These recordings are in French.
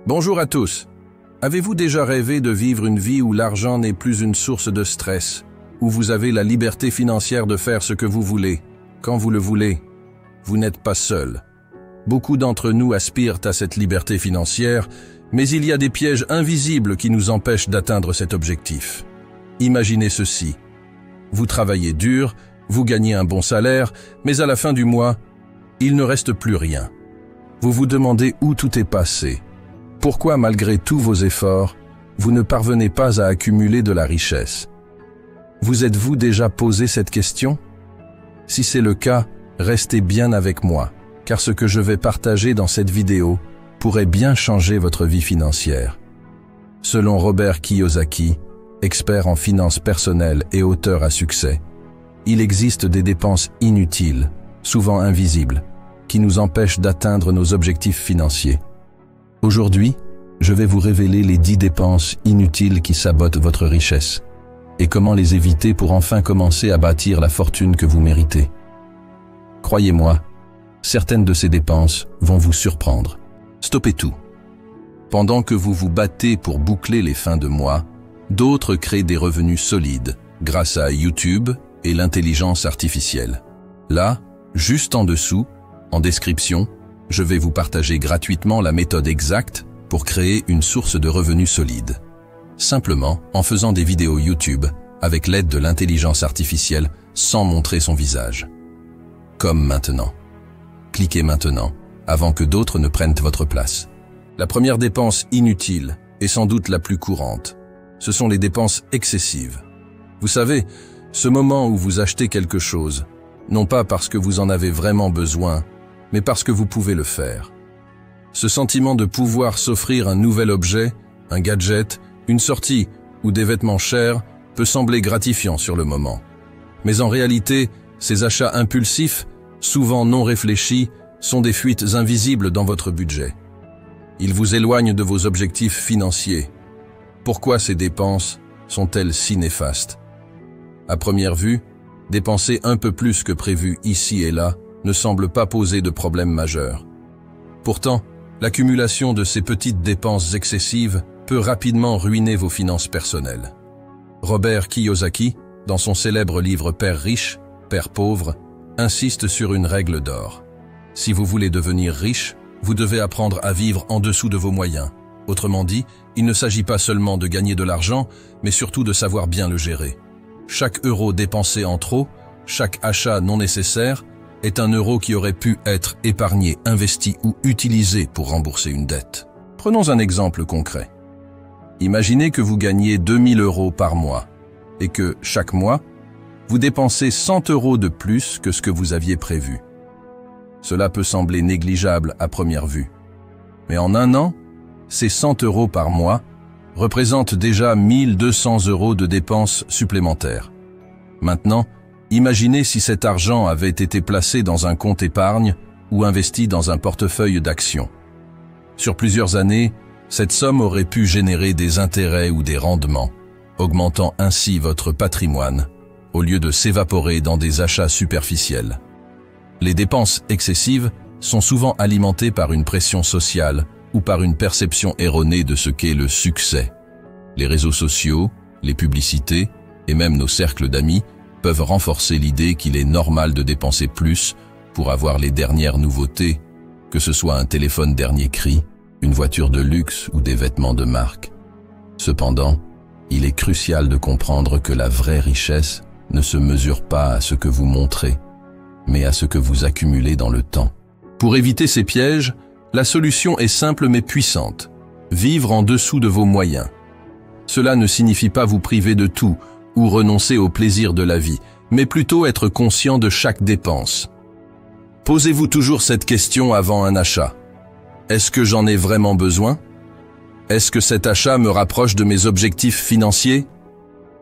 Bonjour à tous. Avez-vous déjà rêvé de vivre une vie où l'argent n'est plus une source de stress, où vous avez la liberté financière de faire ce que vous voulez, quand vous le voulez? Vous n'êtes pas seul. Beaucoup d'entre nous aspirent à cette liberté financière, mais il y a des pièges invisibles qui nous empêchent d'atteindre cet objectif. Imaginez ceci. Vous travaillez dur, vous gagnez un bon salaire, mais à la fin du mois, il ne reste plus rien. Vous vous demandez où tout est passé. Pourquoi, malgré tous vos efforts, vous ne parvenez pas à accumuler de la richesse? Vous êtes-vous déjà posé cette question? Si c'est le cas, restez bien avec moi, car ce que je vais partager dans cette vidéo pourrait bien changer votre vie financière. Selon Robert Kiyosaki, expert en finances personnelles et auteur à succès, il existe des dépenses inutiles, souvent invisibles, qui nous empêchent d'atteindre nos objectifs financiers. Aujourd'hui, je vais vous révéler les 10 dépenses inutiles qui sabotent votre richesse et comment les éviter pour enfin commencer à bâtir la fortune que vous méritez. Croyez-moi, certaines de ces dépenses vont vous surprendre. Stoppez tout. Pendant que vous vous battez pour boucler les fins de mois, d'autres créent des revenus solides grâce à YouTube et l'intelligence artificielle. Là, juste en dessous, en description, je vais vous partager gratuitement la méthode exacte pour créer une source de revenus solide. Simplement en faisant des vidéos YouTube avec l'aide de l'intelligence artificielle sans montrer son visage. Comme maintenant. Cliquez maintenant, avant que d'autres ne prennent votre place. La première dépense inutile est sans doute la plus courante. Ce sont les dépenses excessives. Vous savez, ce moment où vous achetez quelque chose, non pas parce que vous en avez vraiment besoin, mais parce que vous pouvez le faire. Ce sentiment de pouvoir s'offrir un nouvel objet, un gadget, une sortie ou des vêtements chers peut sembler gratifiant sur le moment. Mais en réalité, ces achats impulsifs, souvent non réfléchis, sont des fuites invisibles dans votre budget. Ils vous éloignent de vos objectifs financiers. Pourquoi ces dépenses sont-elles si néfastes? À première vue, dépenser un peu plus que prévu ici et là ne semble pas poser de problème majeur. Pourtant, l'accumulation de ces petites dépenses excessives peut rapidement ruiner vos finances personnelles. Robert Kiyosaki, dans son célèbre livre Père riche, Père pauvre, insiste sur une règle d'or. Si vous voulez devenir riche, vous devez apprendre à vivre en dessous de vos moyens. Autrement dit, il ne s'agit pas seulement de gagner de l'argent, mais surtout de savoir bien le gérer. Chaque euro dépensé en trop, chaque achat non nécessaire, est un euro qui aurait pu être épargné, investi ou utilisé pour rembourser une dette. Prenons un exemple concret. Imaginez que vous gagnez 2000 € par mois et que, chaque mois, vous dépensez 100 € de plus que ce que vous aviez prévu. Cela peut sembler négligeable à première vue. Mais en un an, ces 100 € par mois représentent déjà 1200 € de dépenses supplémentaires. Maintenant, imaginez si cet argent avait été placé dans un compte épargne ou investi dans un portefeuille d'actions. Sur plusieurs années, cette somme aurait pu générer des intérêts ou des rendements, augmentant ainsi votre patrimoine, au lieu de s'évaporer dans des achats superficiels. Les dépenses excessives sont souvent alimentées par une pression sociale ou par une perception erronée de ce qu'est le succès. Les réseaux sociaux, les publicités et même nos cercles d'amis peuvent renforcer l'idée qu'il est normal de dépenser plus pour avoir les dernières nouveautés, que ce soit un téléphone dernier cri, une voiture de luxe ou des vêtements de marque. Cependant, il est crucial de comprendre que la vraie richesse ne se mesure pas à ce que vous montrez, mais à ce que vous accumulez dans le temps. Pour éviter ces pièges, la solution est simple mais puissante. Vivre en dessous de vos moyens. Cela ne signifie pas vous priver de tout ou renoncer au plaisir de la vie, mais plutôt être conscient de chaque dépense. Posez-vous toujours cette question avant un achat. Est-ce que j'en ai vraiment besoin? Est-ce que cet achat me rapproche de mes objectifs financiers?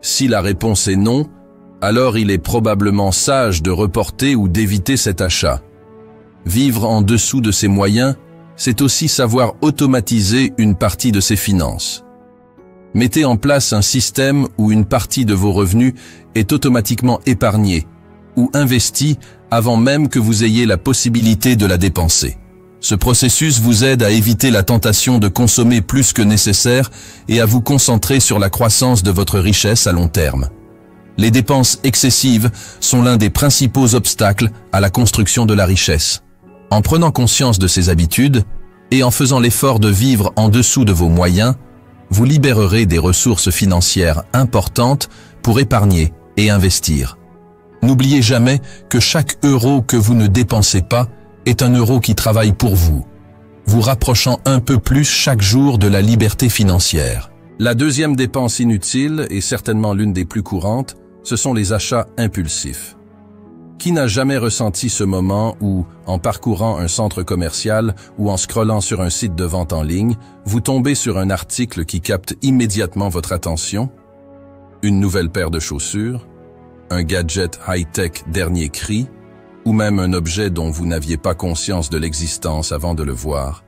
Si la réponse est non, alors il est probablement sage de reporter ou d'éviter cet achat. Vivre en dessous de ses moyens, c'est aussi savoir automatiser une partie de ses finances. Mettez en place un système où une partie de vos revenus est automatiquement épargnée ou investie avant même que vous ayez la possibilité de la dépenser. Ce processus vous aide à éviter la tentation de consommer plus que nécessaire et à vous concentrer sur la croissance de votre richesse à long terme. Les dépenses excessives sont l'un des principaux obstacles à la construction de la richesse. En prenant conscience de ces habitudes et en faisant l'effort de vivre en dessous de vos moyens, vous libérerez des ressources financières importantes pour épargner et investir. N'oubliez jamais que chaque euro que vous ne dépensez pas est un euro qui travaille pour vous, vous rapprochant un peu plus chaque jour de la liberté financière. La deuxième dépense inutile, et certainement l'une des plus courantes, ce sont les achats impulsifs. Qui n'a jamais ressenti ce moment où, en parcourant un centre commercial ou en scrollant sur un site de vente en ligne, vous tombez sur un article qui capte immédiatement votre attention? Une nouvelle paire de chaussures, un gadget high-tech dernier cri, ou même un objet dont vous n'aviez pas conscience de l'existence avant de le voir,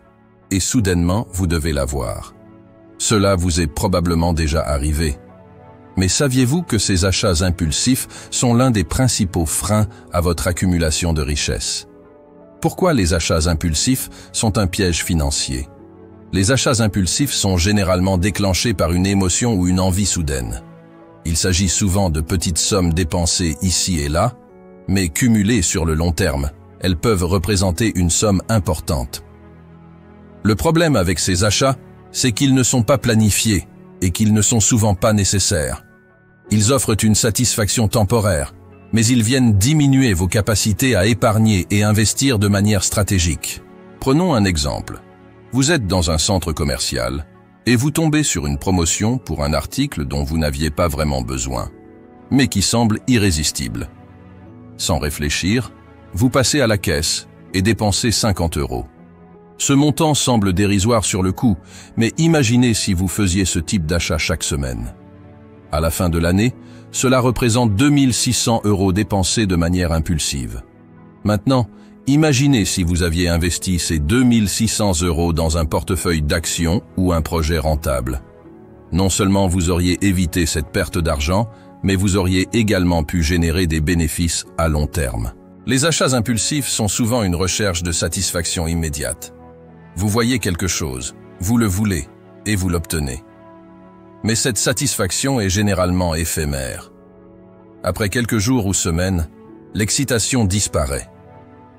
et soudainement vous devez l'avoir. Cela vous est probablement déjà arrivé. Mais saviez-vous que ces achats impulsifs sont l'un des principaux freins à votre accumulation de richesse? Pourquoi les achats impulsifs sont un piège financier? Les achats impulsifs sont généralement déclenchés par une émotion ou une envie soudaine. Il s'agit souvent de petites sommes dépensées ici et là, mais cumulées sur le long terme, elles peuvent représenter une somme importante. Le problème avec ces achats, c'est qu'ils ne sont pas planifiés et qu'ils ne sont souvent pas nécessaires. Ils offrent une satisfaction temporaire, mais ils viennent diminuer vos capacités à épargner et investir de manière stratégique. Prenons un exemple. Vous êtes dans un centre commercial et vous tombez sur une promotion pour un article dont vous n'aviez pas vraiment besoin, mais qui semble irrésistible. Sans réfléchir, vous passez à la caisse et dépensez 50 €. Ce montant semble dérisoire sur le coup, mais imaginez si vous faisiez ce type d'achat chaque semaine. À la fin de l'année, cela représente 2600 € dépensés de manière impulsive. Maintenant, imaginez si vous aviez investi ces 2600 € dans un portefeuille d'actions ou un projet rentable. Non seulement vous auriez évité cette perte d'argent, mais vous auriez également pu générer des bénéfices à long terme. Les achats impulsifs sont souvent une recherche de satisfaction immédiate. Vous voyez quelque chose, vous le voulez, et vous l'obtenez. Mais cette satisfaction est généralement éphémère. Après quelques jours ou semaines, l'excitation disparaît,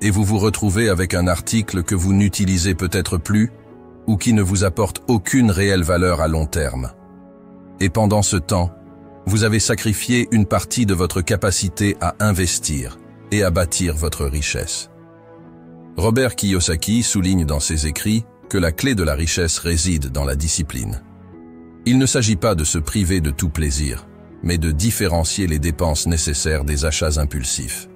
et vous vous retrouvez avec un article que vous n'utilisez peut-être plus, ou qui ne vous apporte aucune réelle valeur à long terme. Et pendant ce temps, vous avez sacrifié une partie de votre capacité à investir et à bâtir votre richesse. Robert Kiyosaki souligne dans ses écrits que la clé de la richesse réside dans la discipline. Il ne s'agit pas de se priver de tout plaisir, mais de différencier les dépenses nécessaires des achats impulsifs.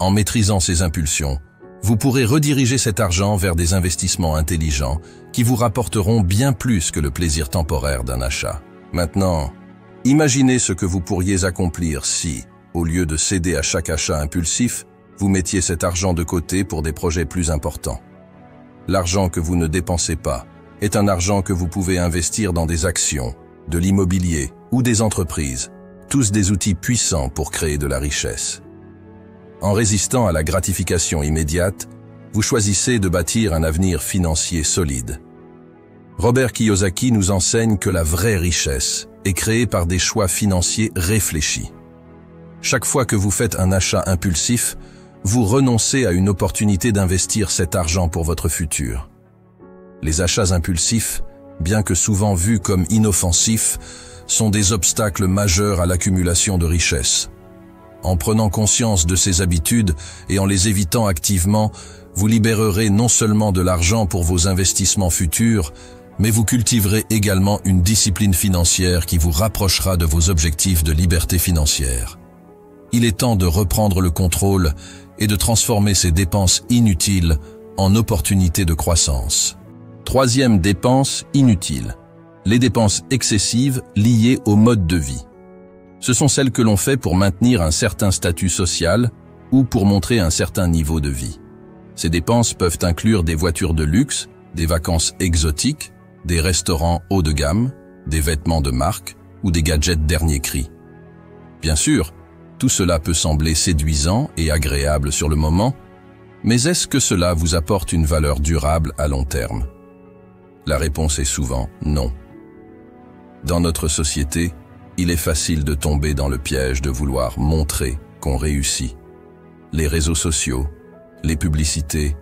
En maîtrisant ces impulsions, vous pourrez rediriger cet argent vers des investissements intelligents qui vous rapporteront bien plus que le plaisir temporaire d'un achat. Maintenant, imaginez ce que vous pourriez accomplir si, au lieu de céder à chaque achat impulsif, vous mettiez cet argent de côté pour des projets plus importants. L'argent que vous ne dépensez pas est un argent que vous pouvez investir dans des actions, de l'immobilier ou des entreprises, tous des outils puissants pour créer de la richesse. En résistant à la gratification immédiate, vous choisissez de bâtir un avenir financier solide. Robert Kiyosaki nous enseigne que la vraie richesse est créée par des choix financiers réfléchis. Chaque fois que vous faites un achat impulsif, vous renoncez à une opportunité d'investir cet argent pour votre futur. Les achats impulsifs, bien que souvent vus comme inoffensifs, sont des obstacles majeurs à l'accumulation de richesses. En prenant conscience de ces habitudes et en les évitant activement, vous libérerez non seulement de l'argent pour vos investissements futurs, mais vous cultiverez également une discipline financière qui vous rapprochera de vos objectifs de liberté financière. Il est temps de reprendre le contrôle et de transformer ces dépenses inutiles en opportunités de croissance. Troisième dépense inutile, les dépenses excessives liées au mode de vie. Ce sont celles que l'on fait pour maintenir un certain statut social ou pour montrer un certain niveau de vie. Ces dépenses peuvent inclure des voitures de luxe, des vacances exotiques, des restaurants haut de gamme, des vêtements de marque ou des gadgets dernier cri. Bien sûr, tout cela peut sembler séduisant et agréable sur le moment, Mais est-ce que cela vous apporte une valeur durable à long terme? La réponse est souvent non. Dans notre société, il est facile de tomber dans le piège de vouloir montrer qu'on réussit. Les réseaux sociaux, les publicités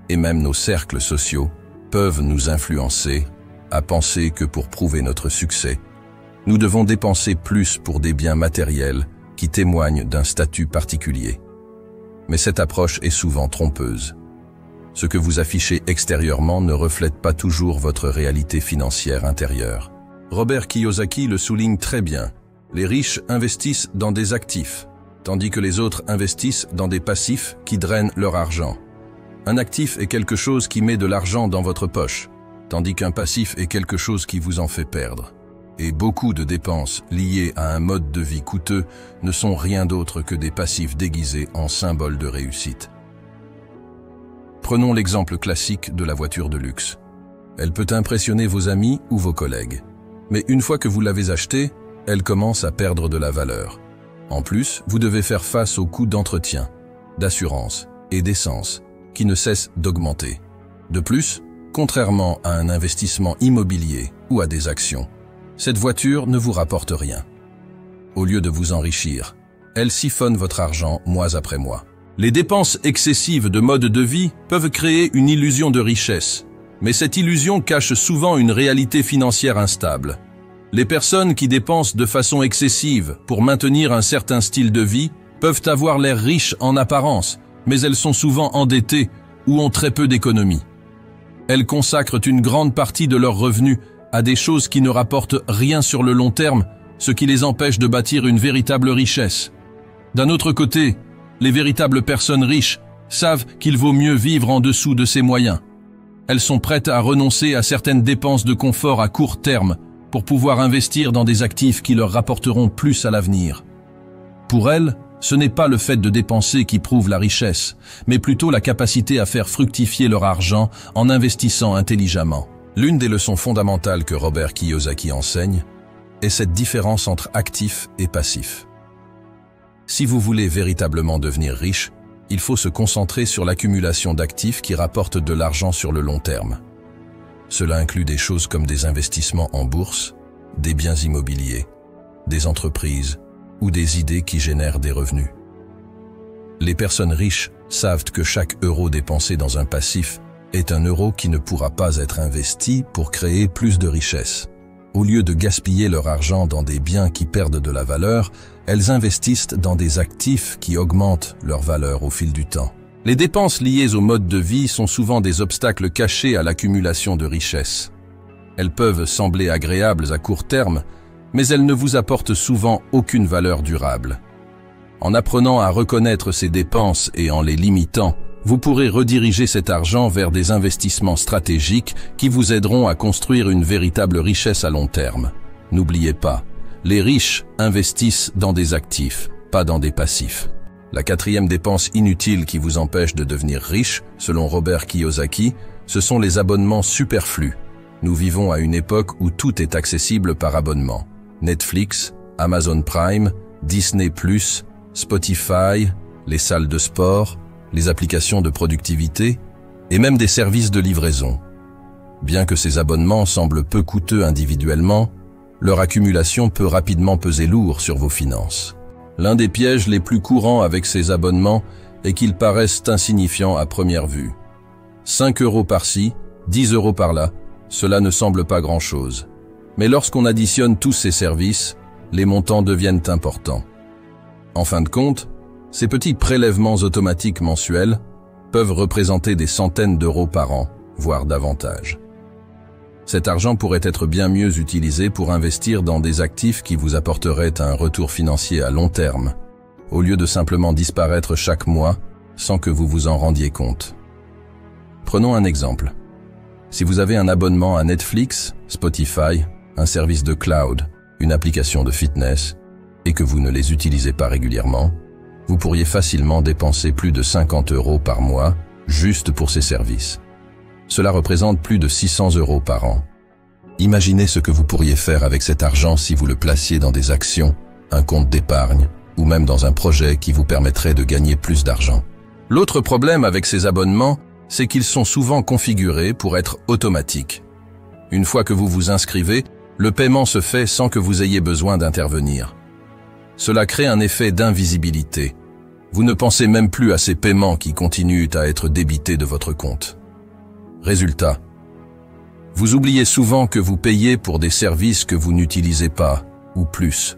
et même nos cercles sociaux peuvent nous influencer à penser que pour prouver notre succès, nous devons dépenser plus pour des biens matériels qui témoignent d'un statut particulier. Mais cette approche est souvent trompeuse. Ce que vous affichez extérieurement ne reflète pas toujours votre réalité financière intérieure. Robert Kiyosaki le souligne très bien. Les riches investissent dans des actifs, tandis que les autres investissent dans des passifs qui drainent leur argent. Un actif est quelque chose qui met de l'argent dans votre poche, tandis qu'un passif est quelque chose qui vous en fait perdre. Et beaucoup de dépenses liées à un mode de vie coûteux ne sont rien d'autre que des passifs déguisés en symboles de réussite. Prenons l'exemple classique de la voiture de luxe. Elle peut impressionner vos amis ou vos collègues. Mais une fois que vous l'avez achetée, elle commence à perdre de la valeur. En plus, vous devez faire face aux coûts d'entretien, d'assurance et d'essence qui ne cessent d'augmenter. De plus, contrairement à un investissement immobilier ou à des actions, cette voiture ne vous rapporte rien. Au lieu de vous enrichir, elle siphonne votre argent mois après mois. Les dépenses excessives de mode de vie peuvent créer une illusion de richesse, mais cette illusion cache souvent une réalité financière instable. Les personnes qui dépensent de façon excessive pour maintenir un certain style de vie peuvent avoir l'air riches en apparence, mais elles sont souvent endettées ou ont très peu d'économies. Elles consacrent une grande partie de leurs revenus à des choses qui ne rapportent rien sur le long terme, ce qui les empêche de bâtir une véritable richesse. D'un autre côté, les véritables personnes riches savent qu'il vaut mieux vivre en dessous de ses moyens. Elles sont prêtes à renoncer à certaines dépenses de confort à court terme pour pouvoir investir dans des actifs qui leur rapporteront plus à l'avenir. Pour elles, ce n'est pas le fait de dépenser qui prouve la richesse, mais plutôt la capacité à faire fructifier leur argent en investissant intelligemment. L'une des leçons fondamentales que Robert Kiyosaki enseigne est cette différence entre actif et passif. Si vous voulez véritablement devenir riche, il faut se concentrer sur l'accumulation d'actifs qui rapportent de l'argent sur le long terme. Cela inclut des choses comme des investissements en bourse, des biens immobiliers, des entreprises ou des idées qui génèrent des revenus. Les personnes riches savent que chaque euro dépensé dans un passif est un euro qui ne pourra pas être investi pour créer plus de richesse. Au lieu de gaspiller leur argent dans des biens qui perdent de la valeur, elles investissent dans des actifs qui augmentent leur valeur au fil du temps. Les dépenses liées au mode de vie sont souvent des obstacles cachés à l'accumulation de richesses. Elles peuvent sembler agréables à court terme, mais elles ne vous apportent souvent aucune valeur durable. En apprenant à reconnaître ces dépenses et en les limitant, vous pourrez rediriger cet argent vers des investissements stratégiques qui vous aideront à construire une véritable richesse à long terme. N'oubliez pas, les riches investissent dans des actifs, pas dans des passifs. La quatrième dépense inutile qui vous empêche de devenir riche, selon Robert Kiyosaki, ce sont les abonnements superflus. Nous vivons à une époque où tout est accessible par abonnement. Netflix, Amazon Prime, Disney+, Spotify, les salles de sport, les applications de productivité et même des services de livraison. Bien que ces abonnements semblent peu coûteux individuellement, leur accumulation peut rapidement peser lourd sur vos finances. L'un des pièges les plus courants avec ces abonnements est qu'ils paraissent insignifiants à première vue. 5 € par-ci, 10 € par-là, cela ne semble pas grand-chose. Mais lorsqu'on additionne tous ces services, les montants deviennent importants. En fin de compte, ces petits prélèvements automatiques mensuels peuvent représenter des centaines d'euros par an, voire davantage. Cet argent pourrait être bien mieux utilisé pour investir dans des actifs qui vous apporteraient un retour financier à long terme, au lieu de simplement disparaître chaque mois sans que vous vous en rendiez compte. Prenons un exemple. Si vous avez un abonnement à Netflix, Spotify, un service de cloud, une application de fitness, et que vous ne les utilisez pas régulièrement, vous pourriez facilement dépenser plus de 50 € par mois juste pour ces services. Cela représente plus de 600 € par an. Imaginez ce que vous pourriez faire avec cet argent si vous le placiez dans des actions, un compte d'épargne ou même dans un projet qui vous permettrait de gagner plus d'argent. L'autre problème avec ces abonnements, c'est qu'ils sont souvent configurés pour être automatiques. Une fois que vous vous inscrivez, le paiement se fait sans que vous ayez besoin d'intervenir. Cela crée un effet d'invisibilité. Vous ne pensez même plus à ces paiements qui continuent à être débités de votre compte. Résultat, vous oubliez souvent que vous payez pour des services que vous n'utilisez pas, ou plus.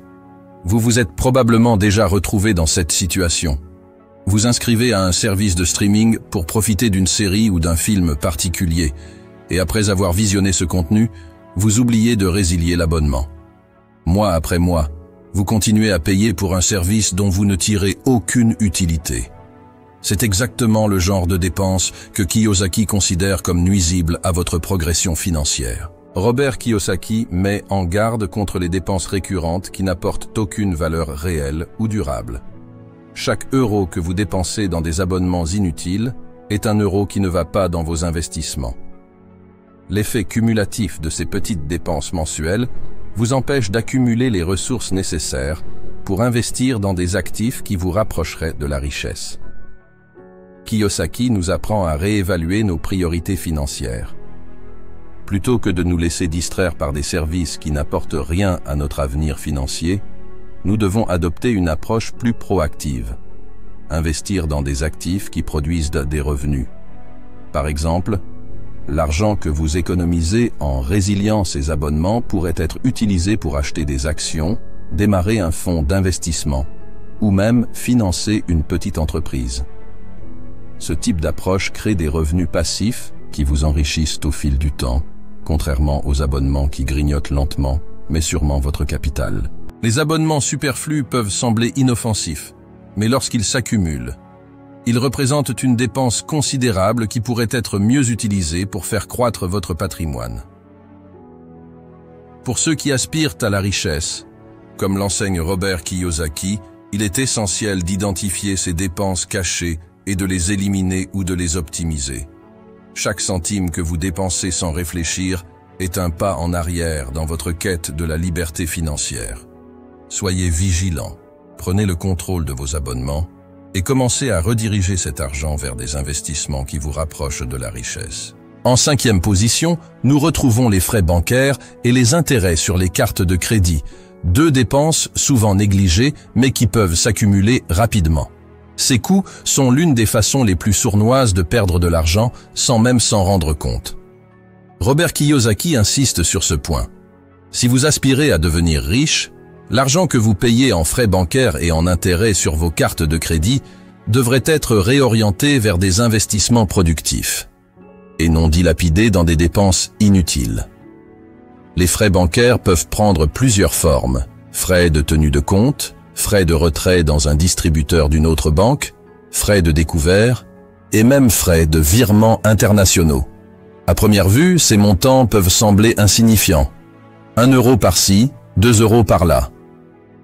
Vous vous êtes probablement déjà retrouvé dans cette situation. Vous inscrivez à un service de streaming pour profiter d'une série ou d'un film particulier, et après avoir visionné ce contenu, vous oubliez de résilier l'abonnement. Mois après mois, vous continuez à payer pour un service dont vous ne tirez aucune utilité. C'est exactement le genre de dépenses que Kiyosaki considère comme nuisibles à votre progression financière. Robert Kiyosaki met en garde contre les dépenses récurrentes qui n'apportent aucune valeur réelle ou durable. Chaque euro que vous dépensez dans des abonnements inutiles est un euro qui ne va pas dans vos investissements. L'effet cumulatif de ces petites dépenses mensuelles vous empêche d'accumuler les ressources nécessaires pour investir dans des actifs qui vous rapprocheraient de la richesse. Kiyosaki nous apprend à réévaluer nos priorités financières. Plutôt que de nous laisser distraire par des services qui n'apportent rien à notre avenir financier, nous devons adopter une approche plus proactive. Investir dans des actifs qui produisent des revenus. Par exemple, l'argent que vous économisez en résiliant ces abonnements pourrait être utilisé pour acheter des actions, démarrer un fonds d'investissement ou même financer une petite entreprise. Ce type d'approche crée des revenus passifs qui vous enrichissent au fil du temps, contrairement aux abonnements qui grignotent lentement, mais sûrement votre capital. Les abonnements superflus peuvent sembler inoffensifs, mais lorsqu'ils s'accumulent, ils représentent une dépense considérable qui pourrait être mieux utilisée pour faire croître votre patrimoine. Pour ceux qui aspirent à la richesse, comme l'enseigne Robert Kiyosaki, il est essentiel d'identifier ces dépenses cachées et de les éliminer ou de les optimiser. Chaque centime que vous dépensez sans réfléchir est un pas en arrière dans votre quête de la liberté financière. Soyez vigilants, prenez le contrôle de vos abonnements et commencez à rediriger cet argent vers des investissements qui vous rapprochent de la richesse. En 5e position, nous retrouvons les frais bancaires et les intérêts sur les cartes de crédit, deux dépenses souvent négligées mais qui peuvent s'accumuler rapidement. Ces coûts sont l'une des façons les plus sournoises de perdre de l'argent sans même s'en rendre compte. Robert Kiyosaki insiste sur ce point. Si vous aspirez à devenir riche, l'argent que vous payez en frais bancaires et en intérêts sur vos cartes de crédit devrait être réorienté vers des investissements productifs et non dilapidé dans des dépenses inutiles. Les frais bancaires peuvent prendre plusieurs formes: frais de tenue de compte, frais de retrait dans un distributeur d'une autre banque, frais de découvert et même frais de virements internationaux. À première vue, ces montants peuvent sembler insignifiants. 1 euro par-ci, 2 euros par-là.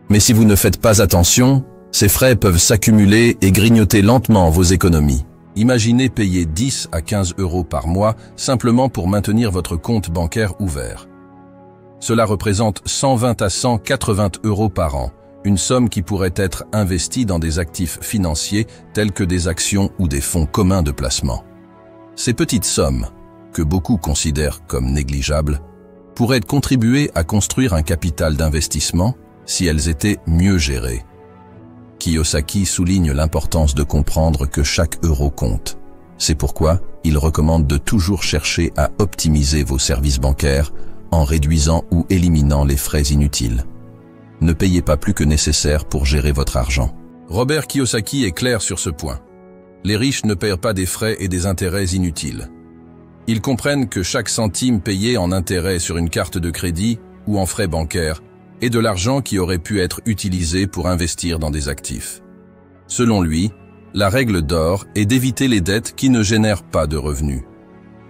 Mais si vous ne faites pas attention, ces frais peuvent s'accumuler et grignoter lentement vos économies. Imaginez payer 10 à 15 euros par mois simplement pour maintenir votre compte bancaire ouvert. Cela représente 120 à 180 euros par an, une somme qui pourrait être investie dans des actifs financiers tels que des actions ou des fonds communs de placement. Ces petites sommes, que beaucoup considèrent comme négligeables, pourraient contribuer à construire un capital d'investissement si elles étaient mieux gérées. Kiyosaki souligne l'importance de comprendre que chaque euro compte. C'est pourquoi il recommande de toujours chercher à optimiser vos services bancaires en réduisant ou éliminant les frais inutiles. Ne payez pas plus que nécessaire pour gérer votre argent. Robert Kiyosaki est clair sur ce point. Les riches ne paient pas des frais et des intérêts inutiles. Ils comprennent que chaque centime payé en intérêt sur une carte de crédit ou en frais bancaires est de l'argent qui aurait pu être utilisé pour investir dans des actifs. Selon lui, la règle d'or est d'éviter les dettes qui ne génèrent pas de revenus.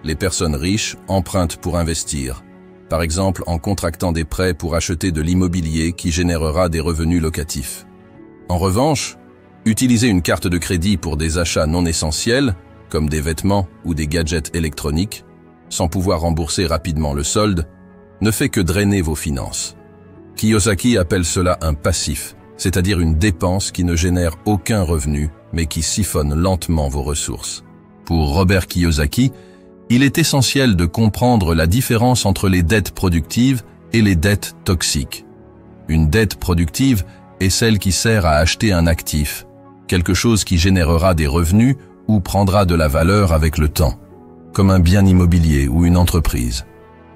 Les personnes riches empruntent pour investir, par exemple en contractant des prêts pour acheter de l'immobilier qui générera des revenus locatifs. En revanche, utiliser une carte de crédit pour des achats non essentiels, comme des vêtements ou des gadgets électroniques, sans pouvoir rembourser rapidement le solde, ne fait que drainer vos finances. Kiyosaki appelle cela un passif, c'est-à-dire une dépense qui ne génère aucun revenu mais qui siphonne lentement vos ressources. Pour Robert Kiyosaki, il est essentiel de comprendre la différence entre les dettes productives et les dettes toxiques. Une dette productive est celle qui sert à acheter un actif, quelque chose qui générera des revenus ou prendra de la valeur avec le temps, comme un bien immobilier ou une entreprise.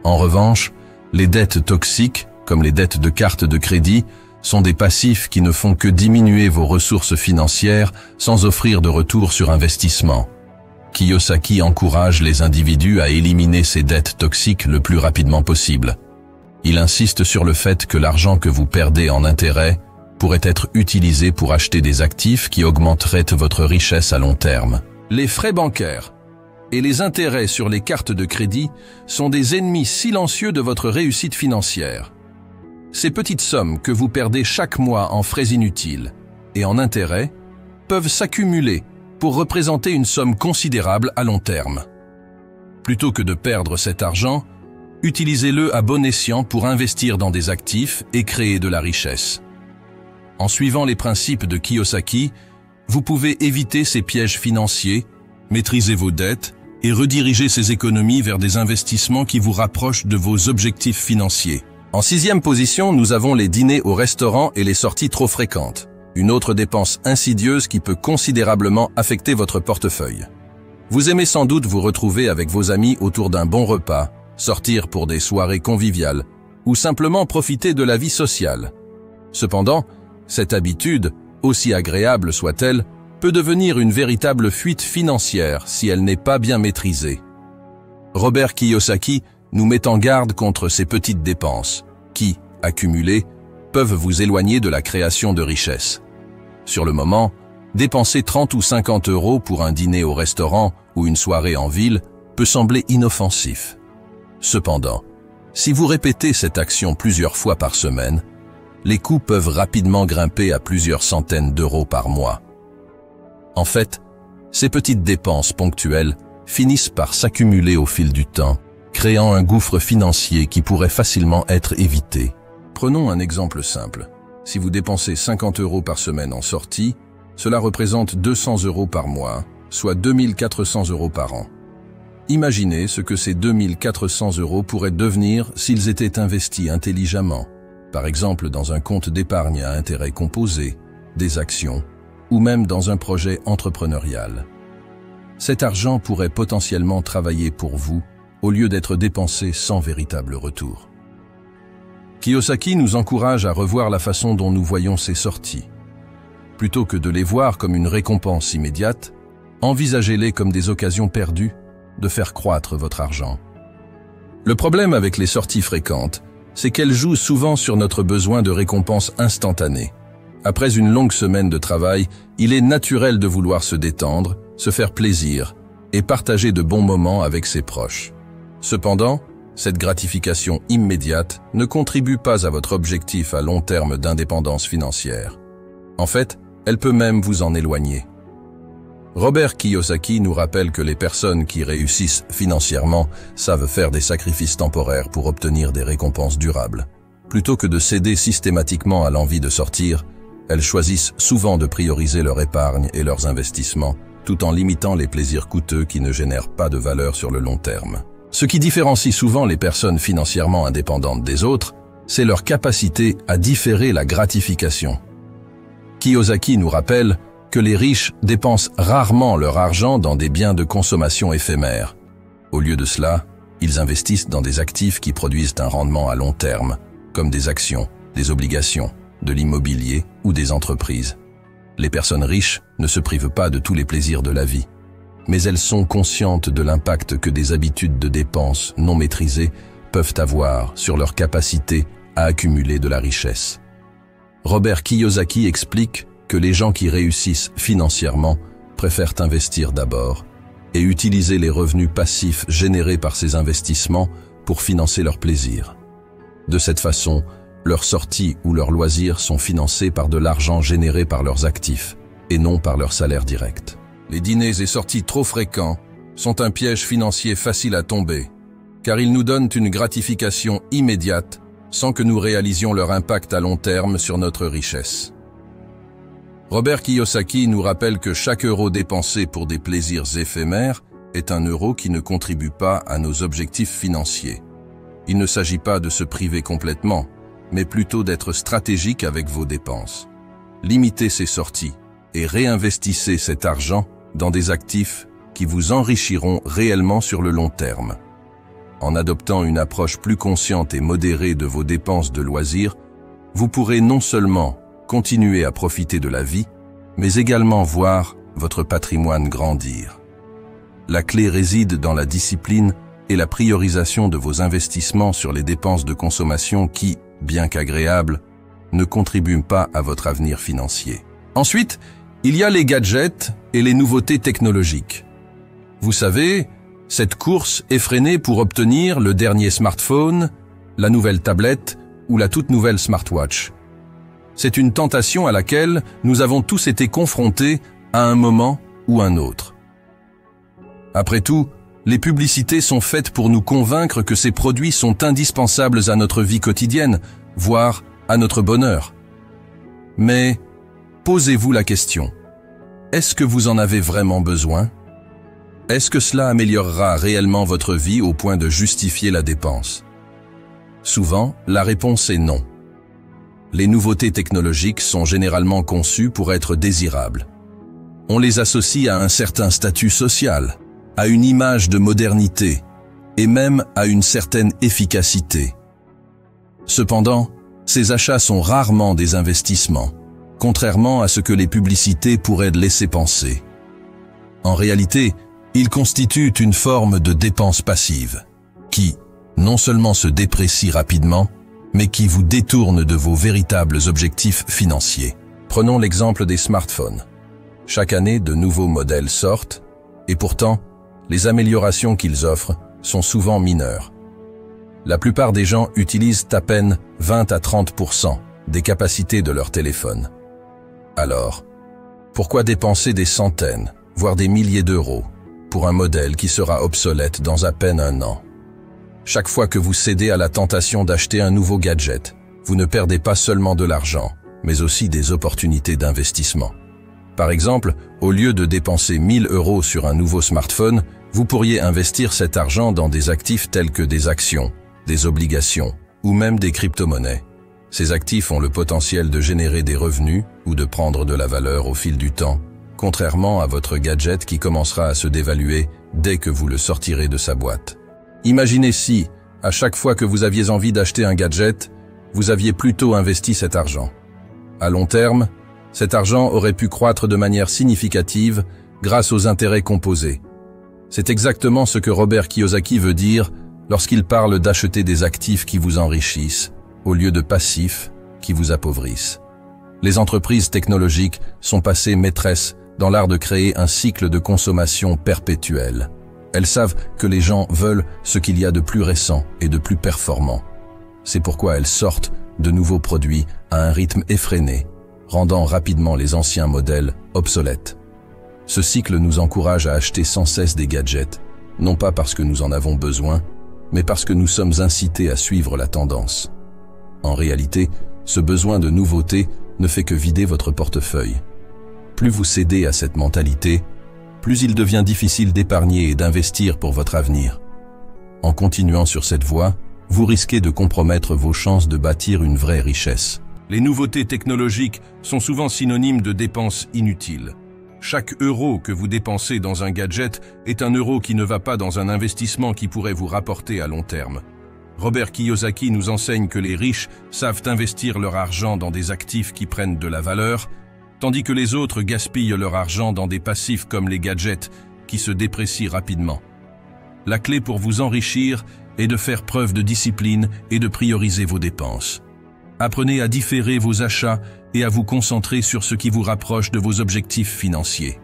En revanche, les dettes toxiques, comme les dettes de carte de crédit, sont des passifs qui ne font que diminuer vos ressources financières sans offrir de retour sur investissement. Kiyosaki encourage les individus à éliminer ces dettes toxiques le plus rapidement possible. Il insiste sur le fait que l'argent que vous perdez en intérêt pourrait être utilisé pour acheter des actifs qui augmenteraient votre richesse à long terme. Les frais bancaires et les intérêts sur les cartes de crédit sont des ennemis silencieux de votre réussite financière. Ces petites sommes que vous perdez chaque mois en frais inutiles et en intérêts peuvent s'accumuler pour représenter une somme considérable à long terme. Plutôt que de perdre cet argent, utilisez-le à bon escient pour investir dans des actifs et créer de la richesse. En suivant les principes de Kiyosaki, vous pouvez éviter ces pièges financiers, maîtriser vos dettes et rediriger ces économies vers des investissements qui vous rapprochent de vos objectifs financiers. En 6e position, nous avons les dîners au restaurant et les sorties trop fréquentes. Une autre dépense insidieuse qui peut considérablement affecter votre portefeuille. Vous aimez sans doute vous retrouver avec vos amis autour d'un bon repas, sortir pour des soirées conviviales ou simplement profiter de la vie sociale. Cependant, cette habitude, aussi agréable soit-elle, peut devenir une véritable fuite financière si elle n'est pas bien maîtrisée. Robert Kiyosaki nous met en garde contre ces petites dépenses qui, accumulées, peuvent vous éloigner de la création de richesses. Sur le moment, dépenser 30 ou 50 € pour un dîner au restaurant ou une soirée en ville peut sembler inoffensif. Cependant, si vous répétez cette action plusieurs fois par semaine, les coûts peuvent rapidement grimper à plusieurs centaines d'euros par mois. En fait, ces petites dépenses ponctuelles finissent par s'accumuler au fil du temps, créant un gouffre financier qui pourrait facilement être évité. Prenons un exemple simple. Si vous dépensez 50 € par semaine en sortie, cela représente 200 € par mois, soit 2400 € par an. Imaginez ce que ces 2400 € pourraient devenir s'ils étaient investis intelligemment, par exemple dans un compte d'épargne à intérêt composé, des actions, ou même dans un projet entrepreneurial. Cet argent pourrait potentiellement travailler pour vous, au lieu d'être dépensé sans véritable retour. Kiyosaki nous encourage à revoir la façon dont nous voyons ces sorties. Plutôt que de les voir comme une récompense immédiate, envisagez-les comme des occasions perdues de faire croître votre argent. Le problème avec les sorties fréquentes, c'est qu'elles jouent souvent sur notre besoin de récompense instantanée. Après une longue semaine de travail, il est naturel de vouloir se détendre, se faire plaisir et partager de bons moments avec ses proches. Cependant, cette gratification immédiate ne contribue pas à votre objectif à long terme d'indépendance financière. En fait, elle peut même vous en éloigner. Robert Kiyosaki nous rappelle que les personnes qui réussissent financièrement savent faire des sacrifices temporaires pour obtenir des récompenses durables. Plutôt que de céder systématiquement à l'envie de sortir, elles choisissent souvent de prioriser leur épargne et leurs investissements, tout en limitant les plaisirs coûteux qui ne génèrent pas de valeur sur le long terme. Ce qui différencie souvent les personnes financièrement indépendantes des autres, c'est leur capacité à différer la gratification. Kiyosaki nous rappelle que les riches dépensent rarement leur argent dans des biens de consommation éphémères. Au lieu de cela, ils investissent dans des actifs qui produisent un rendement à long terme, comme des actions, des obligations, de l'immobilier ou des entreprises. Les personnes riches ne se privent pas de tous les plaisirs de la vie, mais elles sont conscientes de l'impact que des habitudes de dépenses non maîtrisées peuvent avoir sur leur capacité à accumuler de la richesse. Robert Kiyosaki explique que les gens qui réussissent financièrement préfèrent investir d'abord et utiliser les revenus passifs générés par ces investissements pour financer leurs plaisirs. De cette façon, leurs sorties ou leurs loisirs sont financés par de l'argent généré par leurs actifs et non par leur salaire direct. Les dîners et sorties trop fréquents sont un piège financier facile à tomber, car ils nous donnent une gratification immédiate sans que nous réalisions leur impact à long terme sur notre richesse. Robert Kiyosaki nous rappelle que chaque euro dépensé pour des plaisirs éphémères est un euro qui ne contribue pas à nos objectifs financiers. Il ne s'agit pas de se priver complètement, mais plutôt d'être stratégique avec vos dépenses. Limitez ces sorties et réinvestissez cet argent dans des actifs qui vous enrichiront réellement sur le long terme. En adoptant une approche plus consciente et modérée de vos dépenses de loisirs, vous pourrez non seulement continuer à profiter de la vie, mais également voir votre patrimoine grandir. La clé réside dans la discipline et la priorisation de vos investissements sur les dépenses de consommation qui, bien qu'agréables, ne contribuent pas à votre avenir financier. Ensuite, il y a les gadgets et les nouveautés technologiques. Vous savez, cette course effrénée pour obtenir le dernier smartphone, la nouvelle tablette ou la toute nouvelle smartwatch. C'est une tentation à laquelle nous avons tous été confrontés à un moment ou un autre. Après tout, les publicités sont faites pour nous convaincre que ces produits sont indispensables à notre vie quotidienne, voire à notre bonheur. Mais posez-vous la question, est-ce que vous en avez vraiment besoin? Est-ce que cela améliorera réellement votre vie au point de justifier la dépense? Souvent, la réponse est non. Les nouveautés technologiques sont généralement conçues pour être désirables. On les associe à un certain statut social, à une image de modernité et même à une certaine efficacité. Cependant, ces achats sont rarement des investissements, contrairement à ce que les publicités pourraient laisser penser. En réalité, ils constituent une forme de dépense passive, qui, non seulement se déprécie rapidement, mais qui vous détourne de vos véritables objectifs financiers. Prenons l'exemple des smartphones. Chaque année, de nouveaux modèles sortent, et pourtant, les améliorations qu'ils offrent sont souvent mineures. La plupart des gens utilisent à peine 20 à 30% des capacités de leur téléphone. Alors, pourquoi dépenser des centaines, voire des milliers d'euros pour un modèle qui sera obsolète dans à peine un an? Chaque fois que vous cédez à la tentation d'acheter un nouveau gadget, vous ne perdez pas seulement de l'argent, mais aussi des opportunités d'investissement. Par exemple, au lieu de dépenser 1000 euros sur un nouveau smartphone, vous pourriez investir cet argent dans des actifs tels que des actions, des obligations ou même des crypto-monnaies. Ces actifs ont le potentiel de générer des revenus ou de prendre de la valeur au fil du temps, contrairement à votre gadget qui commencera à se dévaluer dès que vous le sortirez de sa boîte. Imaginez si, à chaque fois que vous aviez envie d'acheter un gadget, vous aviez plutôt investi cet argent. À long terme, cet argent aurait pu croître de manière significative grâce aux intérêts composés. C'est exactement ce que Robert Kiyosaki veut dire lorsqu'il parle d'acheter des actifs qui vous enrichissent, au lieu de passifs qui vous appauvrissent. Les entreprises technologiques sont passées maîtresses dans l'art de créer un cycle de consommation perpétuel. Elles savent que les gens veulent ce qu'il y a de plus récent et de plus performant. C'est pourquoi elles sortent de nouveaux produits à un rythme effréné, rendant rapidement les anciens modèles obsolètes. Ce cycle nous encourage à acheter sans cesse des gadgets, non pas parce que nous en avons besoin, mais parce que nous sommes incités à suivre la tendance. En réalité, ce besoin de nouveauté ne fait que vider votre portefeuille. Plus vous cédez à cette mentalité, plus il devient difficile d'épargner et d'investir pour votre avenir. En continuant sur cette voie, vous risquez de compromettre vos chances de bâtir une vraie richesse. Les nouveautés technologiques sont souvent synonymes de dépenses inutiles. Chaque euro que vous dépensez dans un gadget est un euro qui ne va pas dans un investissement qui pourrait vous rapporter à long terme. Robert Kiyosaki nous enseigne que les riches savent investir leur argent dans des actifs qui prennent de la valeur, tandis que les autres gaspillent leur argent dans des passifs comme les gadgets qui se déprécient rapidement. La clé pour vous enrichir est de faire preuve de discipline et de prioriser vos dépenses. Apprenez à différer vos achats et à vous concentrer sur ce qui vous rapproche de vos objectifs financiers.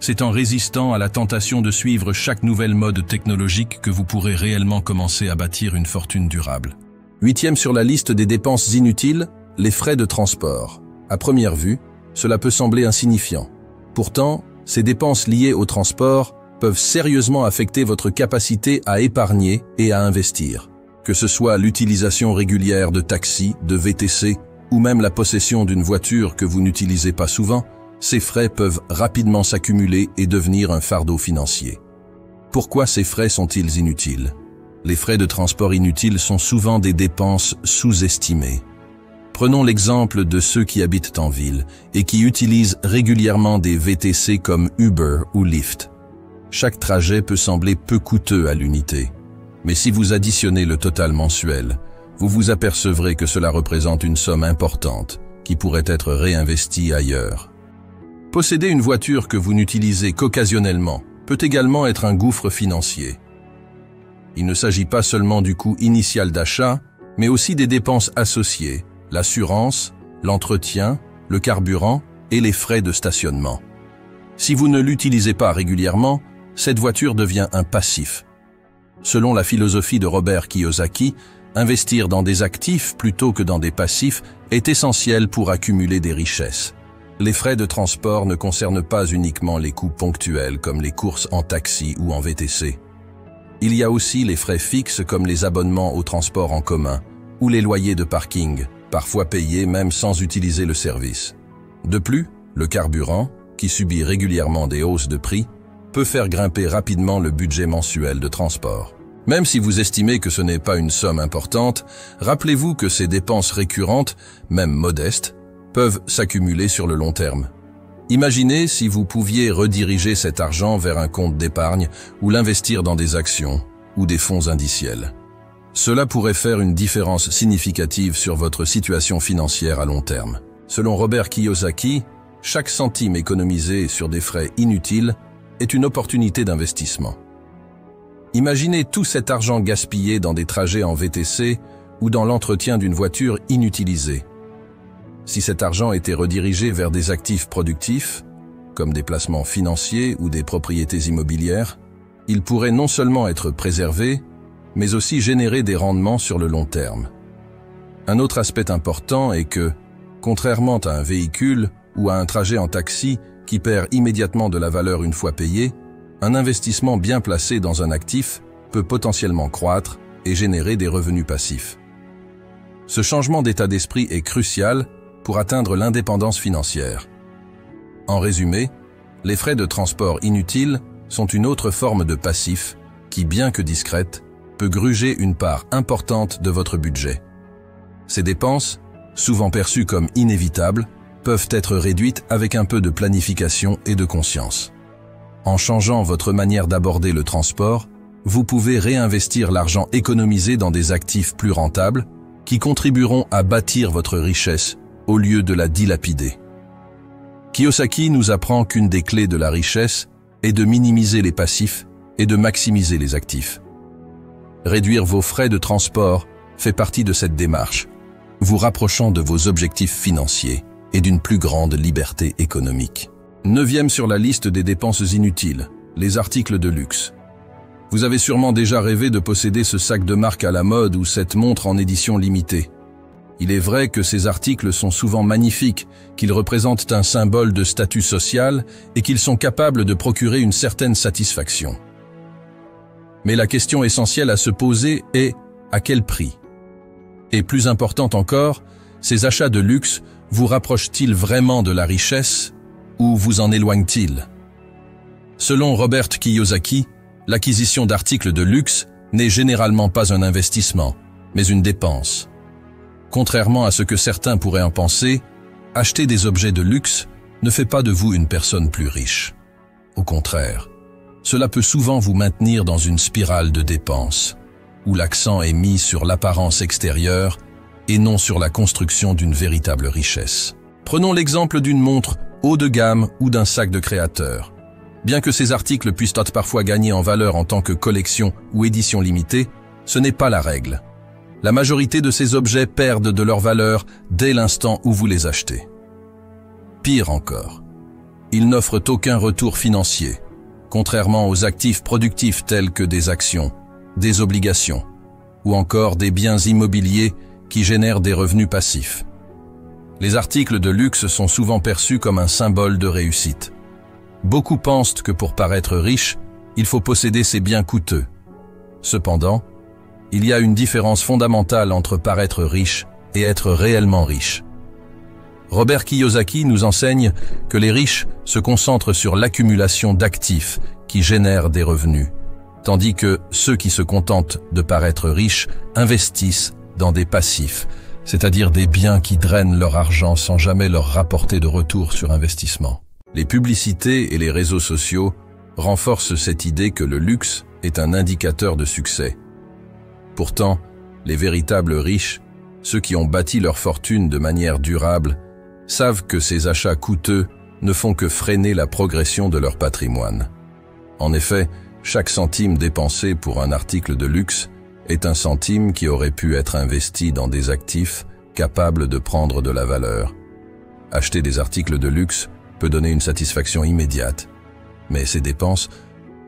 C'est en résistant à la tentation de suivre chaque nouvelle mode technologique que vous pourrez réellement commencer à bâtir une fortune durable. 8e sur la liste des dépenses inutiles, les frais de transport. À première vue, cela peut sembler insignifiant. Pourtant, ces dépenses liées au transport peuvent sérieusement affecter votre capacité à épargner et à investir. Que ce soit l'utilisation régulière de taxis, de VTC ou même la possession d'une voiture que vous n'utilisez pas souvent, ces frais peuvent rapidement s'accumuler et devenir un fardeau financier. Pourquoi ces frais sont-ils inutiles? Les frais de transport inutiles sont souvent des dépenses sous-estimées. Prenons l'exemple de ceux qui habitent en ville et qui utilisent régulièrement des VTC comme Uber ou Lyft. Chaque trajet peut sembler peu coûteux à l'unité, mais si vous additionnez le total mensuel, vous vous apercevrez que cela représente une somme importante qui pourrait être réinvestie ailleurs. Posséder une voiture que vous n'utilisez qu'occasionnellement peut également être un gouffre financier. Il ne s'agit pas seulement du coût initial d'achat, mais aussi des dépenses associées, l'assurance, l'entretien, le carburant et les frais de stationnement. Si vous ne l'utilisez pas régulièrement, cette voiture devient un passif. Selon la philosophie de Robert Kiyosaki, investir dans des actifs plutôt que dans des passifs est essentiel pour accumuler des richesses. Les frais de transport ne concernent pas uniquement les coûts ponctuels comme les courses en taxi ou en VTC. Il y a aussi les frais fixes comme les abonnements au transport en commun ou les loyers de parking, parfois payés même sans utiliser le service. De plus, le carburant, qui subit régulièrement des hausses de prix, peut faire grimper rapidement le budget mensuel de transport. Même si vous estimez que ce n'est pas une somme importante, rappelez-vous que ces dépenses récurrentes, même modestes, peuvent s'accumuler sur le long terme. Imaginez si vous pouviez rediriger cet argent vers un compte d'épargne ou l'investir dans des actions ou des fonds indiciels. Cela pourrait faire une différence significative sur votre situation financière à long terme. Selon Robert Kiyosaki, chaque centime économisé sur des frais inutiles est une opportunité d'investissement. Imaginez tout cet argent gaspillé dans des trajets en VTC ou dans l'entretien d'une voiture inutilisée. Si cet argent était redirigé vers des actifs productifs, comme des placements financiers ou des propriétés immobilières, il pourrait non seulement être préservé, mais aussi générer des rendements sur le long terme. Un autre aspect important est que, contrairement à un véhicule ou à un trajet en taxi qui perd immédiatement de la valeur une fois payé, un investissement bien placé dans un actif peut potentiellement croître et générer des revenus passifs. Ce changement d'état d'esprit est crucial pour atteindre l'indépendance financière. En résumé, les frais de transport inutiles sont une autre forme de passif qui, bien que discrète, peut gruger une part importante de votre budget. Ces dépenses, souvent perçues comme inévitables, peuvent être réduites avec un peu de planification et de conscience. En changeant votre manière d'aborder le transport, vous pouvez réinvestir l'argent économisé dans des actifs plus rentables qui contribueront à bâtir votre richesse au lieu de la dilapider. Kiyosaki nous apprend qu'une des clés de la richesse est de minimiser les passifs et de maximiser les actifs. Réduire vos frais de transport fait partie de cette démarche, vous rapprochant de vos objectifs financiers et d'une plus grande liberté économique. 9e sur la liste des dépenses inutiles, les articles de luxe. Vous avez sûrement déjà rêvé de posséder ce sac de marque à la mode ou cette montre en édition limitée. Il est vrai que ces articles sont souvent magnifiques, qu'ils représentent un symbole de statut social et qu'ils sont capables de procurer une certaine satisfaction. Mais la question essentielle à se poser est à quel prix? Et plus importante encore, ces achats de luxe vous rapprochent-ils vraiment de la richesse ou vous en éloignent-ils? Selon Robert Kiyosaki, l'acquisition d'articles de luxe n'est généralement pas un investissement, mais une dépense. Contrairement à ce que certains pourraient en penser, acheter des objets de luxe ne fait pas de vous une personne plus riche. Au contraire, cela peut souvent vous maintenir dans une spirale de dépenses, où l'accent est mis sur l'apparence extérieure et non sur la construction d'une véritable richesse. Prenons l'exemple d'une montre haut de gamme ou d'un sac de créateur. Bien que ces articles puissent parfois gagner en valeur en tant que collection ou édition limitée, ce n'est pas la règle. La majorité de ces objets perdent de leur valeur dès l'instant où vous les achetez. Pire encore, ils n'offrent aucun retour financier, contrairement aux actifs productifs tels que des actions, des obligations ou encore des biens immobiliers qui génèrent des revenus passifs. Les articles de luxe sont souvent perçus comme un symbole de réussite. Beaucoup pensent que pour paraître riche, il faut posséder ces biens coûteux. Cependant, il y a une différence fondamentale entre paraître riche et être réellement riche. Robert Kiyosaki nous enseigne que les riches se concentrent sur l'accumulation d'actifs qui génèrent des revenus, tandis que ceux qui se contentent de paraître riches investissent dans des passifs, c'est-à-dire des biens qui drainent leur argent sans jamais leur rapporter de retour sur investissement. Les publicités et les réseaux sociaux renforcent cette idée que le luxe est un indicateur de succès. Pourtant, les véritables riches, ceux qui ont bâti leur fortune de manière durable, savent que ces achats coûteux ne font que freiner la progression de leur patrimoine. En effet, chaque centime dépensé pour un article de luxe est un centime qui aurait pu être investi dans des actifs capables de prendre de la valeur. Acheter des articles de luxe peut donner une satisfaction immédiate, mais ces dépenses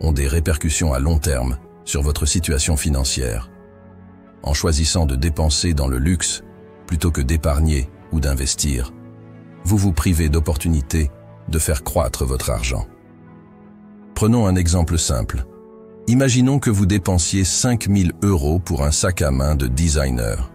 ont des répercussions à long terme sur votre situation financière. En choisissant de dépenser dans le luxe plutôt que d'épargner ou d'investir, vous vous privez d'opportunités de faire croître votre argent. Prenons un exemple simple. Imaginons que vous dépensiez 5 000 € pour un sac à main de designer.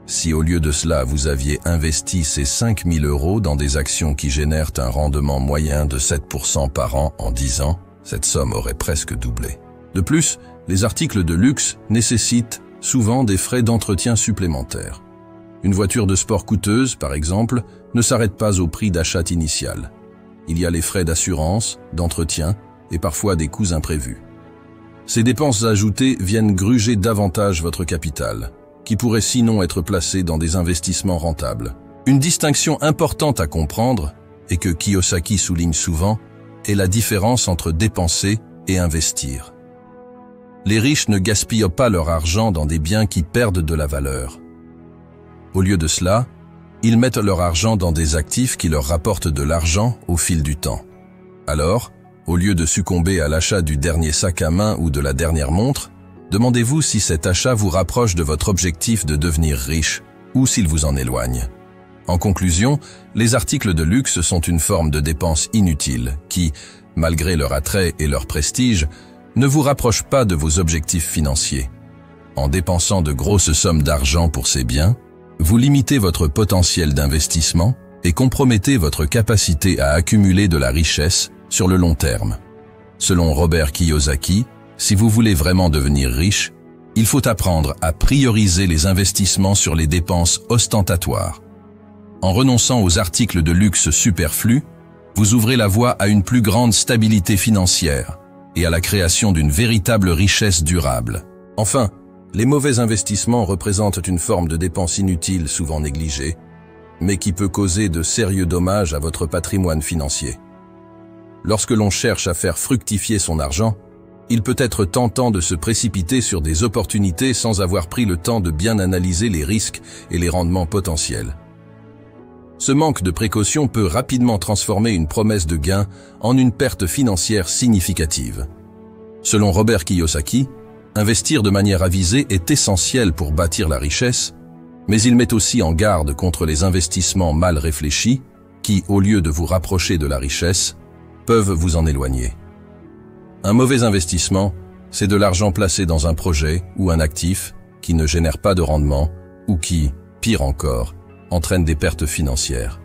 Si au lieu de cela, vous aviez investi ces 5 000 € dans des actions qui génèrent un rendement moyen de 7% par an en 10 ans, cette somme aurait presque doublé. De plus, les articles de luxe nécessitent souvent des frais d'entretien supplémentaires. Une voiture de sport coûteuse, par exemple, ne s'arrête pas au prix d'achat initial. Il y a les frais d'assurance, d'entretien et parfois des coûts imprévus. Ces dépenses ajoutées viennent gruger davantage votre capital, qui pourrait sinon être placé dans des investissements rentables. Une distinction importante à comprendre, et que Kiyosaki souligne souvent, est la différence entre dépenser et investir. Les riches ne gaspillent pas leur argent dans des biens qui perdent de la valeur. Au lieu de cela, ils mettent leur argent dans des actifs qui leur rapportent de l'argent au fil du temps. Alors, au lieu de succomber à l'achat du dernier sac à main ou de la dernière montre, demandez-vous si cet achat vous rapproche de votre objectif de devenir riche ou s'il vous en éloigne. En conclusion, les articles de luxe sont une forme de dépense inutile qui, malgré leur attrait et leur prestige, ne vous rapprochent pas de vos objectifs financiers. En dépensant de grosses sommes d'argent pour ces biens, vous limitez votre potentiel d'investissement et compromettez votre capacité à accumuler de la richesse sur le long terme. Selon Robert Kiyosaki, si vous voulez vraiment devenir riche, il faut apprendre à prioriser les investissements sur les dépenses ostentatoires. En renonçant aux articles de luxe superflus, vous ouvrez la voie à une plus grande stabilité financière et à la création d'une véritable richesse durable. Enfin, les mauvais investissements représentent une forme de dépense inutile souvent négligée, mais qui peut causer de sérieux dommages à votre patrimoine financier. Lorsque l'on cherche à faire fructifier son argent, il peut être tentant de se précipiter sur des opportunités sans avoir pris le temps de bien analyser les risques et les rendements potentiels. Ce manque de précaution peut rapidement transformer une promesse de gain en une perte financière significative. Selon Robert Kiyosaki, investir de manière avisée est essentiel pour bâtir la richesse, mais il met aussi en garde contre les investissements mal réfléchis qui, au lieu de vous rapprocher de la richesse, peuvent vous en éloigner. Un mauvais investissement, c'est de l'argent placé dans un projet ou un actif qui ne génère pas de rendement ou qui, pire encore, entraîne des pertes financières.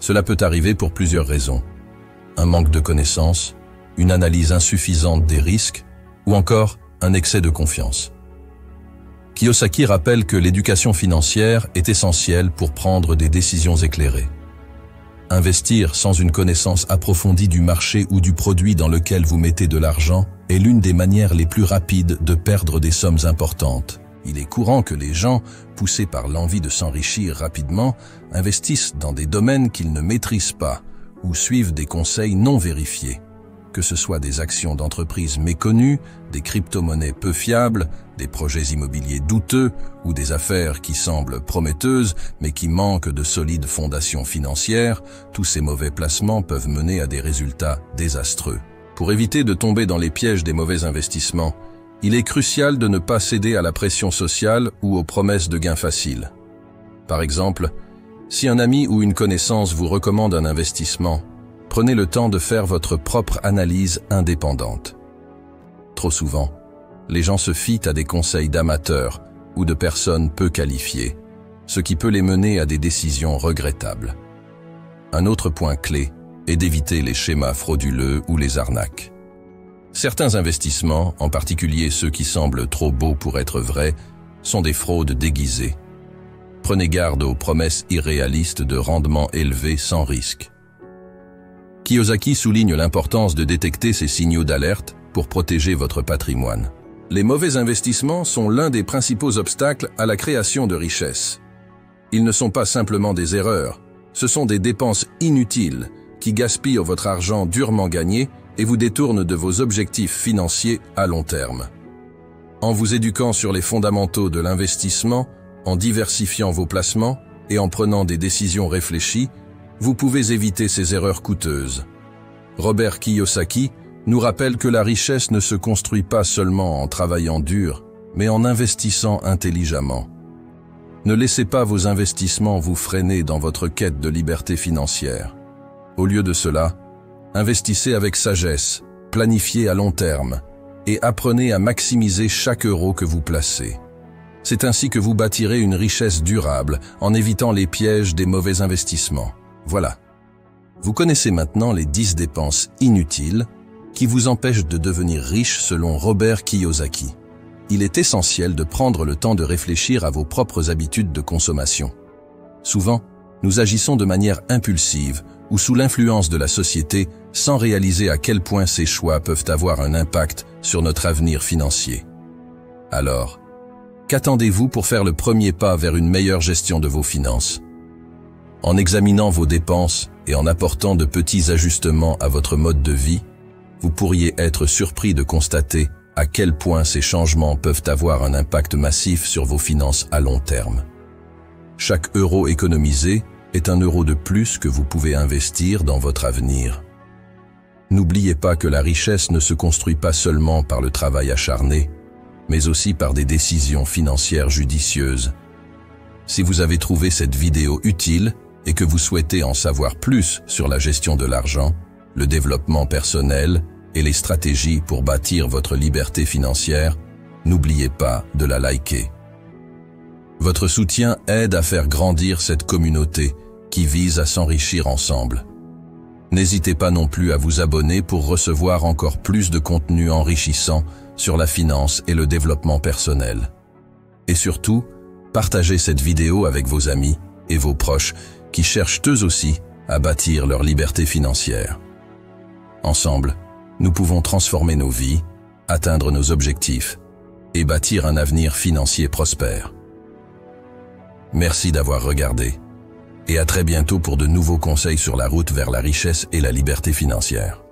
Cela peut arriver pour plusieurs raisons. Un manque de connaissances, une analyse insuffisante des risques ou encore un excès de confiance. Kiyosaki rappelle que l'éducation financière est essentielle pour prendre des décisions éclairées. Investir sans une connaissance approfondie du marché ou du produit dans lequel vous mettez de l'argent est l'une des manières les plus rapides de perdre des sommes importantes. Il est courant que les gens, poussés par l'envie de s'enrichir rapidement, investissent dans des domaines qu'ils ne maîtrisent pas ou suivent des conseils non vérifiés. Que ce soit des actions d'entreprises méconnues, des crypto-monnaies peu fiables, des projets immobiliers douteux ou des affaires qui semblent prometteuses mais qui manquent de solides fondations financières, tous ces mauvais placements peuvent mener à des résultats désastreux. Pour éviter de tomber dans les pièges des mauvais investissements, il est crucial de ne pas céder à la pression sociale ou aux promesses de gains faciles. Par exemple, si un ami ou une connaissance vous recommande un investissement, prenez le temps de faire votre propre analyse indépendante. Trop souvent, les gens se fient à des conseils d'amateurs ou de personnes peu qualifiées, ce qui peut les mener à des décisions regrettables. Un autre point clé est d'éviter les schémas frauduleux ou les arnaques. Certains investissements, en particulier ceux qui semblent trop beaux pour être vrais, sont des fraudes déguisées. Prenez garde aux promesses irréalistes de rendements élevés sans risque. Kiyosaki souligne l'importance de détecter ces signaux d'alerte pour protéger votre patrimoine. Les mauvais investissements sont l'un des principaux obstacles à la création de richesses. Ils ne sont pas simplement des erreurs, ce sont des dépenses inutiles qui gaspillent votre argent durement gagné et vous détournent de vos objectifs financiers à long terme. En vous éduquant sur les fondamentaux de l'investissement, en diversifiant vos placements et en prenant des décisions réfléchies, vous pouvez éviter ces erreurs coûteuses. Robert Kiyosaki nous rappelle que la richesse ne se construit pas seulement en travaillant dur, mais en investissant intelligemment. Ne laissez pas vos investissements vous freiner dans votre quête de liberté financière. Au lieu de cela, investissez avec sagesse, planifiez à long terme et apprenez à maximiser chaque euro que vous placez. C'est ainsi que vous bâtirez une richesse durable en évitant les pièges des mauvais investissements. Voilà. Vous connaissez maintenant les 10 dépenses inutiles qui vous empêchent de devenir riche selon Robert Kiyosaki. Il est essentiel de prendre le temps de réfléchir à vos propres habitudes de consommation. Souvent, nous agissons de manière impulsive ou sous l'influence de la société sans réaliser à quel point ces choix peuvent avoir un impact sur notre avenir financier. Alors, qu'attendez-vous pour faire le premier pas vers une meilleure gestion de vos finances? En examinant vos dépenses et en apportant de petits ajustements à votre mode de vie, vous pourriez être surpris de constater à quel point ces changements peuvent avoir un impact massif sur vos finances à long terme. Chaque euro économisé est un euro de plus que vous pouvez investir dans votre avenir. N'oubliez pas que la richesse ne se construit pas seulement par le travail acharné, mais aussi par des décisions financières judicieuses. Si vous avez trouvé cette vidéo utile et que vous souhaitez en savoir plus sur la gestion de l'argent, le développement personnel et les stratégies pour bâtir votre liberté financière, n'oubliez pas de la liker. Votre soutien aide à faire grandir cette communauté qui vise à s'enrichir ensemble. N'hésitez pas non plus à vous abonner pour recevoir encore plus de contenu enrichissant sur la finance et le développement personnel. Et surtout, partagez cette vidéo avec vos amis et vos proches qui cherchent eux aussi à bâtir leur liberté financière. Ensemble, nous pouvons transformer nos vies, atteindre nos objectifs et bâtir un avenir financier prospère. Merci d'avoir regardé et à très bientôt pour de nouveaux conseils sur la route vers la richesse et la liberté financière.